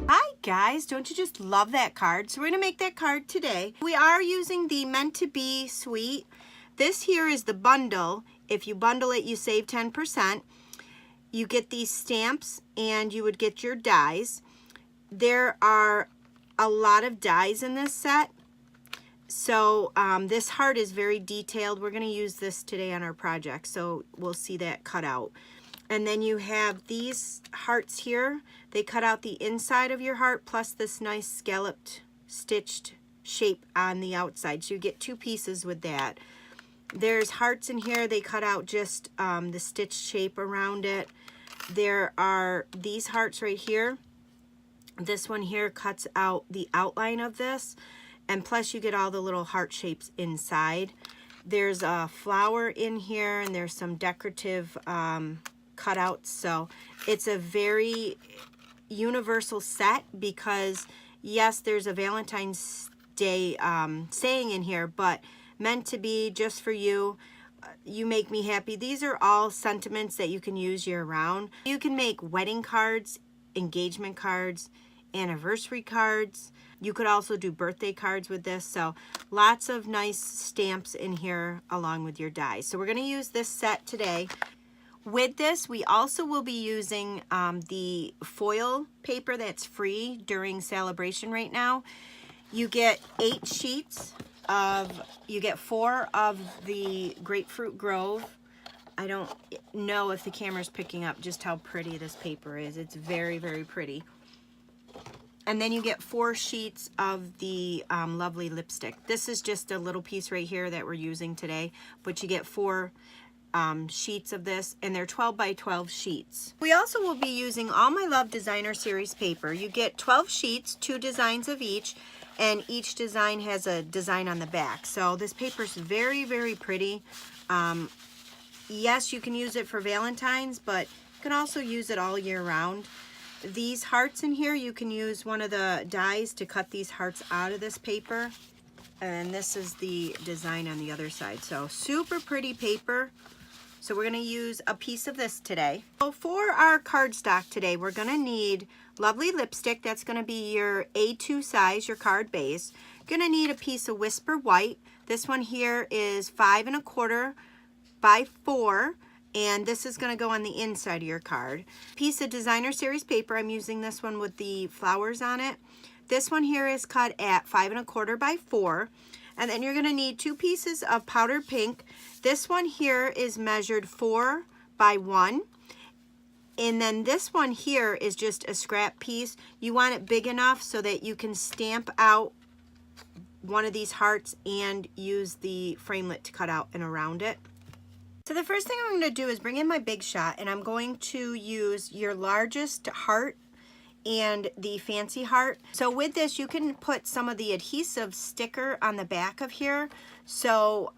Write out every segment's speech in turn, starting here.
Hi guys, don't you just love that card? So we're gonna make that card today. We are using the Meant to Be suite. This here is the bundle. If you bundle it, you save 10%. You get these stamps and you would get your dies. There are a lot of dies in this set. So this heart is very detailed. We're gonna use this today on our project, so we'll see that cut out. And then you have these hearts here. They cut out the inside of your heart plus this nice scalloped stitched shape on the outside. So you get two pieces with that. There's hearts in here. They cut out just the stitched shape around it. There are these hearts right here. This one here cuts out the outline of this. And plus you get all the little heart shapes inside. There's a flower in here and there's some decorative cutouts. So it's a very universal set because yes, there's a Valentine's Day saying in here, but meant to be just for you. You make me happy. These are all sentiments that you can use year round. You can make wedding cards, engagement cards, anniversary cards. You could also do birthday cards with this. So lots of nice stamps in here along with your dies. So we're going to use this set today. With this, we also will be using the foil paper that's free during celebration right now. You get 8 sheets of, you get 4 of the Grapefruit Grove. I don't know if the camera's picking up just how pretty this paper is. It's very, very pretty. And then you get 4 sheets of the lovely lipstick. This is just a little piece right here that we're using today, but you get 4 sheets of this, and they're 12 by 12 sheets. We also will be using All My Love Designer Series paper. You get 12 sheets, 2 designs of each, and each design has a design on the back. So this paper is very, very pretty. Yes, you can use it for Valentine's, but you can also use it all year round. These hearts in here, you can use one of the dies to cut these hearts out of this paper. And this is the design on the other side. So super pretty paper. So we're going to use a piece of this today. So for our cardstock today, we're going to need lovely lipstick. That's going to be your A2 size, your card base. You're going to need a piece of Whisper White. This one here is 5 1/4 by 4. And this is going to go on the inside of your card. Piece of Designer Series paper. I'm using this one with the flowers on it. This one here is cut at 5 1/4 by 4. And then you're going to need 2 pieces of powdered pink. This one here is measured 4 by 1. And then this one here is just a scrap piece. You want it big enough so that you can stamp out one of these hearts and use the framelit to cut out and around it. So the first thing I'm going to do is bring in my Big Shot, and I'm going to use your largest heart and the fancy heart. So with this, you can put some of the adhesive sticker on the back of here, so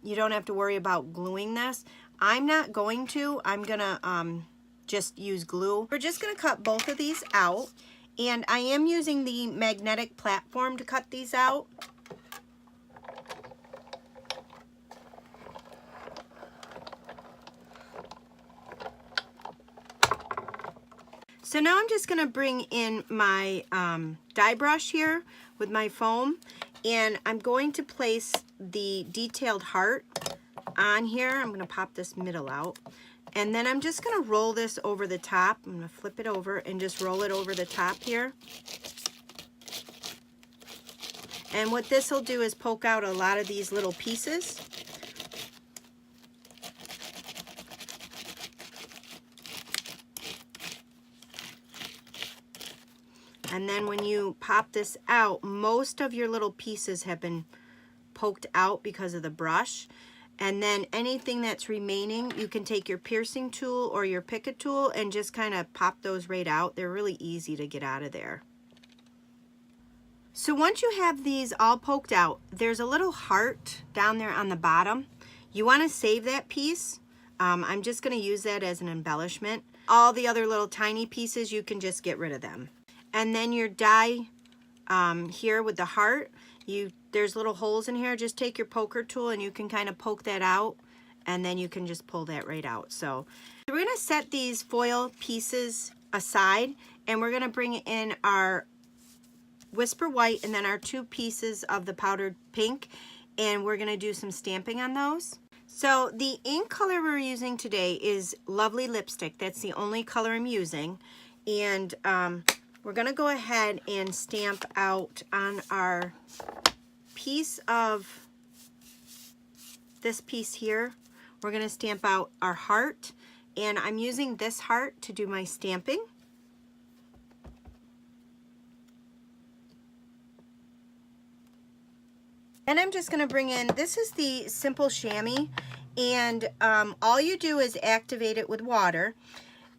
you don't have to worry about gluing this. I'm not going to. I'm gonna just use glue. We're just gonna cut both of these out, and I am using the magnetic platform to cut these out. So now I'm just going to bring in my die brush here with my foam, and I'm going to place the detailed heart on here. I'm going to pop this middle out, and then I'm just going to roll this over the top. I'm going to flip it over and just roll it over the top here. And what this will do is poke out a lot of these little pieces. And then when you pop this out, most of your little pieces have been poked out because of the brush. And then anything that's remaining, you can take your piercing tool or your Picket tool and just kind of pop those right out. They're really easy to get out of there. So once you have these all poked out, there's a little heart down there on the bottom. You want to save that piece I'm just going to use that as an embellishment. All the other little tiny pieces, you can just get rid of them. And then your die here with the heart, there's little holes in here. Just take your poker tool and you can kind of poke that out, and then you can just pull that right out. So we're going to set these foil pieces aside, and we're going to bring in our Whisper White and then our 2 pieces of the powdered pink, and we're going to do some stamping on those. So the ink color we're using today is Lovely Lipstick. That's the only color I'm using. And we're going to go ahead and stamp out on our piece of this piece here. We're going to stamp out our heart, and I'm using this heart to do my stamping. And I'm just going to bring in, this is the Simple Chamois, and all you do is activate it with water.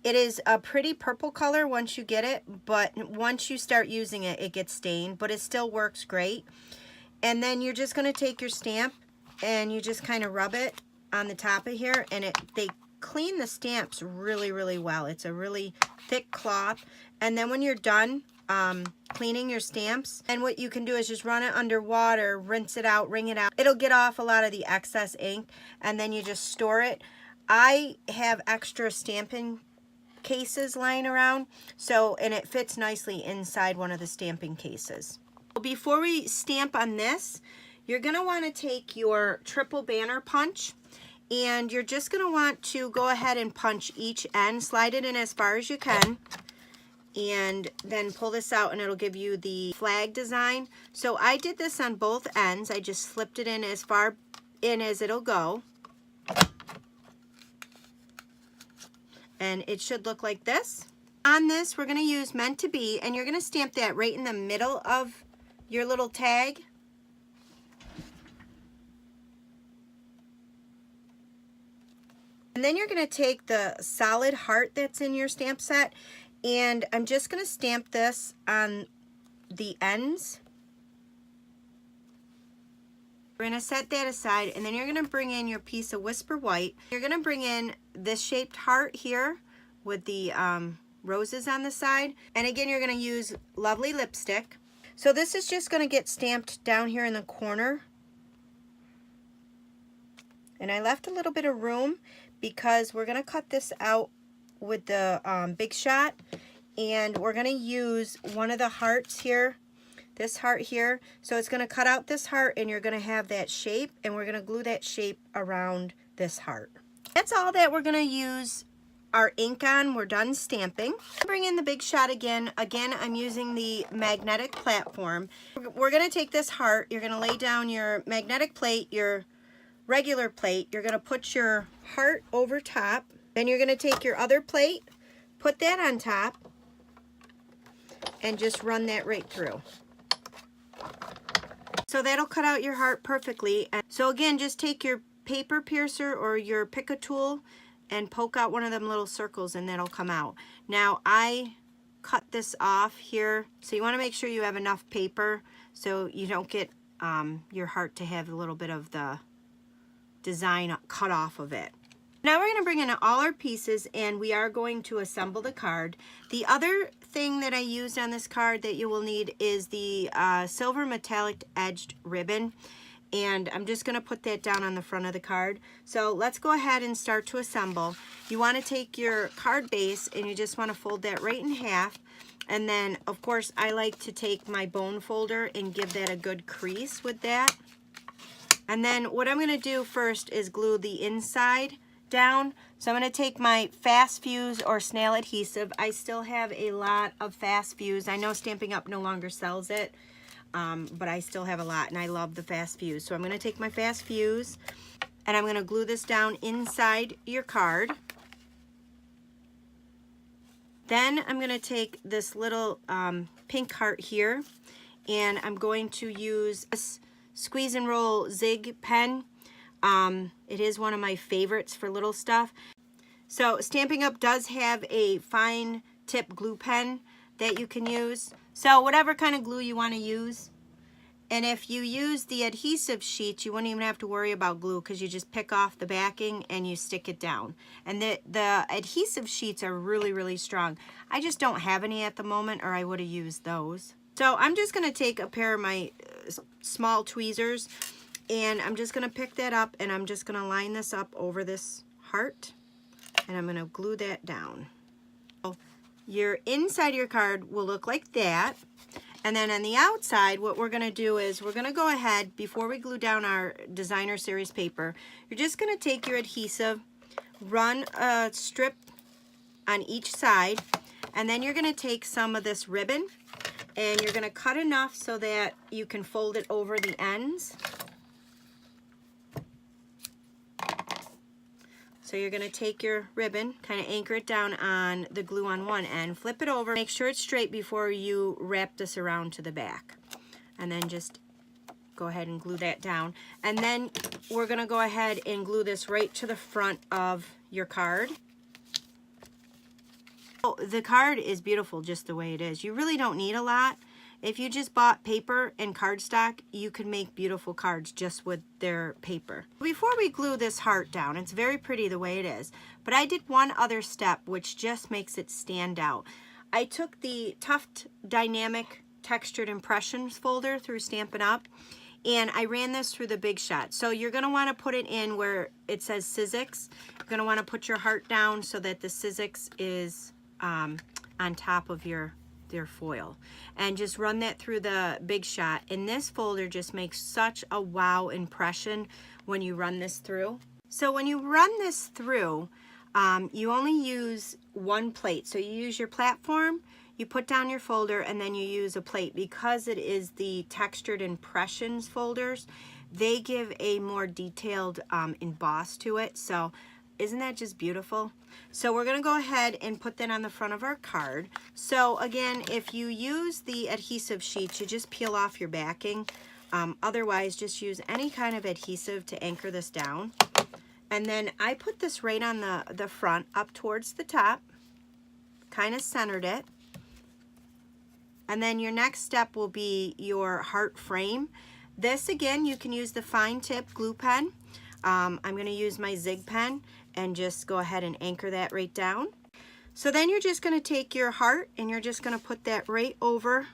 It is a pretty purple color once you get it, but once you start using it, it gets stained, but it still works great. And then you're just going to take your stamp and you just kind of rub it on the top of here, and they clean the stamps really, really well. It's a really thick cloth. And then when you're done cleaning your stamps, and what you can do is just run it under water, rinse it out, wring it out. It'll get off a lot of the excess ink, and then you just store it. I have extra stamping cases lying around, and it fits nicely inside one of the stamping cases. Before we stamp on this, you're going to want to take your triple banner punch, and you're just going to want to go ahead and punch each end, slide it in as far as you can, and then pull this out, and it'll give you the flag design. So I did this on both ends. I just slipped it in as far in as it'll go, and it should look like this. On this, we're going to use Meant to Be, and you're going to stamp that right in the middle of your little tag. And then you're going to take the solid heart that's in your stamp set, and I'm just going to stamp this on the ends. We're going to set that aside, and then you're going to bring in your piece of Whisper White. You're going to bring in this shaped heart here with the roses on the side. And again, you're going to use Lovely Lipstick. So this is just going to get stamped down here in the corner. And I left a little bit of room because we're going to cut this out with the Big Shot, and we're going to use one of the hearts here, this heart here. So it's going to cut out this heart, and you're going to have that shape, and we're going to glue that shape around this heart. That's all that we're going to use our ink on. We're done stamping. Bring in the Big Shot again. Again, I'm using the magnetic platform. We're going to take this heart, you're going to lay down your magnetic plate, your regular plate, you're going to put your heart over top, then you're going to take your other plate, put that on top, and just run that right through. So that'll cut out your heart perfectly. And so again, just take your paper piercer or your pick a tool and poke out one of them little circles, and that'll come out. Now I cut this off here, so you want to make sure you have enough paper so you don't get your heart to have a little bit of the design cut off of it. Now we're going to bring in all our pieces, and we are going to assemble the card. The other thing that I used on this card that you will need is the silver metallic edged ribbon, and I'm just going to put that down on the front of the card. So let's go ahead and start to assemble. You want to take your card base, and you just want to fold that right in half, and then of course I like to take my bone folder and give that a good crease with that. And then what I'm going to do first is glue the inside down. So I'm going to take my Fast Fuse or snail adhesive. I still have a lot of Fast Fuse. I know Stampin' Up! No longer sells it, but I still have a lot, and I love the Fast Fuse. So I'm going to take my Fast Fuse, and I'm going to glue this down inside your card. Then I'm going to take this little pink heart here, and I'm going to use this Squeeze and Roll Zig pen. It is one of my favorites for little stuff. So Stampin' Up! Does have a fine tip glue pen that you can use. So whatever kind of glue you want to use. And if you use the adhesive sheets, you wouldn't even have to worry about glue because you just pick off the backing and you stick it down. And the adhesive sheets are really, really strong. I just don't have any at the moment, or I would have used those. So I'm just going to take a pair of my small tweezers, and I'm just going to pick that up, and I'm just going to line this up over this heart, and I'm going to glue that down. So your inside of your card will look like that. And then on the outside, what we're going to do is we're going to go ahead, before we glue down our designer series paper, you're just going to take your adhesive, run a strip on each side, and then you're going to take some of this ribbon, and you're going to cut enough so that you can fold it over the ends. So you're going to take your ribbon, kind of anchor it down on the glue on one end, flip it over, make sure it's straight before you wrap this around to the back. And then just go ahead and glue that down. And then we're going to go ahead and glue this right to the front of your card. Oh, the card is beautiful just the way it is. You really don't need a lot. If you just bought paper and cardstock, you could make beautiful cards just with their paper. Before we glue this heart down, it's very pretty the way it is, but I did one other step which just makes it stand out. I took the Tuft Dynamic Textured Impressions folder through Stampin' Up, and I ran this through the Big Shot. So you're going to want to put it in where it says Sizzix. You're going to want to put your heart down so that the Sizzix is on top of your foil, and just run that through the Big Shot, and this folder just makes such a wow impression when you run this through. So when you run this through, you only use one plate. So you use your platform, you put down your folder, and then you use a plate. Because it is the Textured Impressions folders, they give a more detailed emboss to it. So isn't that just beautiful? So we're going to go ahead and put that on the front of our card. So again, if you use the adhesive sheets, you just peel off your backing. Otherwise, just use any kind of adhesive to anchor this down. And then I put this right on the front, up towards the top, kind of centered it. And then your next step will be your heart frame. This, again, you can use the fine tip glue pen. I'm going to use my Zig pen and just go ahead and anchor that right down. So then you're just going to take your heart and you're just going to put that right over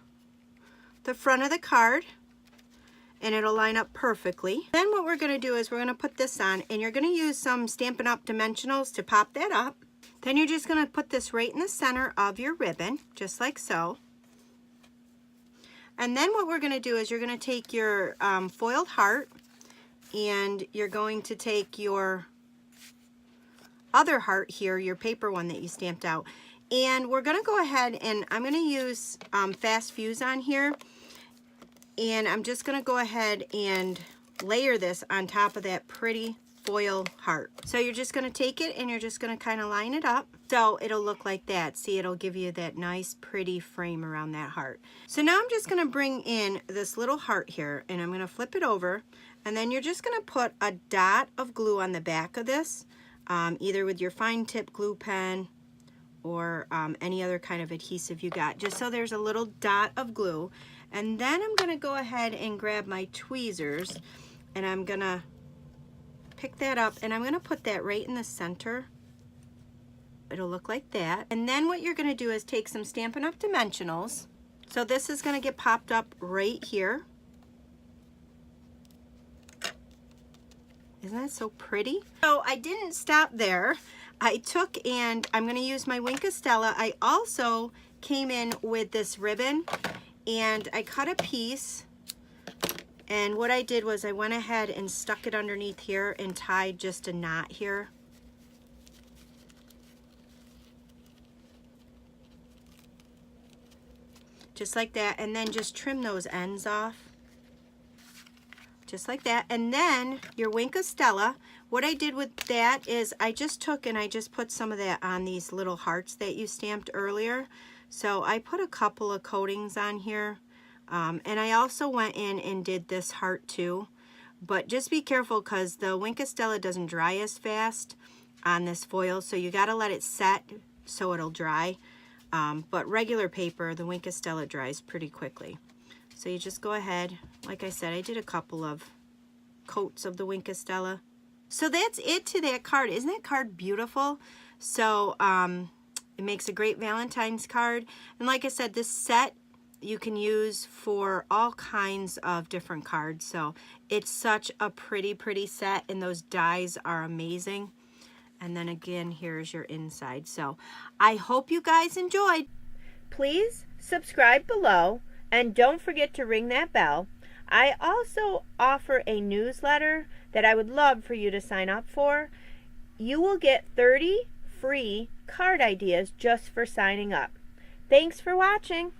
the front of the card, and it'll line up perfectly. Then what we're going to do is we're going to put this on, and you're going to use some Stampin' Up! Dimensionals to pop that up. Then you're just going to put this right in the center of your ribbon, just like so. And then what we're going to do is you're going to take your foiled heart, and you're going to take your other heart here, your paper one that you stamped out, and we're going to go ahead and I'm going to use Fast Fuse on here, and I'm just going to go ahead and layer this on top of that pretty foil heart. So you're just going to take it and you're just going to kind of line it up so it'll look like that. See, it'll give you that nice pretty frame around that heart. So now I'm just going to bring in this little heart here, and I'm going to flip it over, and then you're just going to put a dot of glue on the back of this, either with your fine tip glue pen or any other kind of adhesive you got, just so there's a little dot of glue. And then I'm going to go ahead and grab my tweezers, and I'm going to pick that up, and I'm going to put that right in the center. It'll look like that. And then what you're going to do is take some Stampin' Up! Dimensionals. So this is going to get popped up right here. Isn't that so pretty? So I didn't stop there. I took, and I'm going to use my Stella. I also came in with this ribbon, and I cut a piece, and what I did was I went ahead and stuck it underneath here and tied just a knot here. Just like that, and then just trim those ends off. Just like that. And then your Stella, what I did with that is I just took and I just put some of that on these little hearts that you stamped earlier. So I put a couple of coatings on here, and I also went in and did this heart too. But just be careful because the Stella doesn't dry as fast on this foil, so you got to let it set so it'll dry. But regular paper, the Stella dries pretty quickly. So you just go ahead. Like I said, I did a couple of coats of the Wink of Stella. So that's it to that card. Isn't that card beautiful? So it makes a great Valentine's card. And like I said, this set you can use for all kinds of different cards. So it's such a pretty, pretty set, and those dies are amazing. And then again, here's your inside. So I hope you guys enjoyed. Please subscribe below, and don't forget to ring that bell. I also offer a newsletter that I would love for you to sign up for. You will get 30 free card ideas just for signing up. Thanks for watching.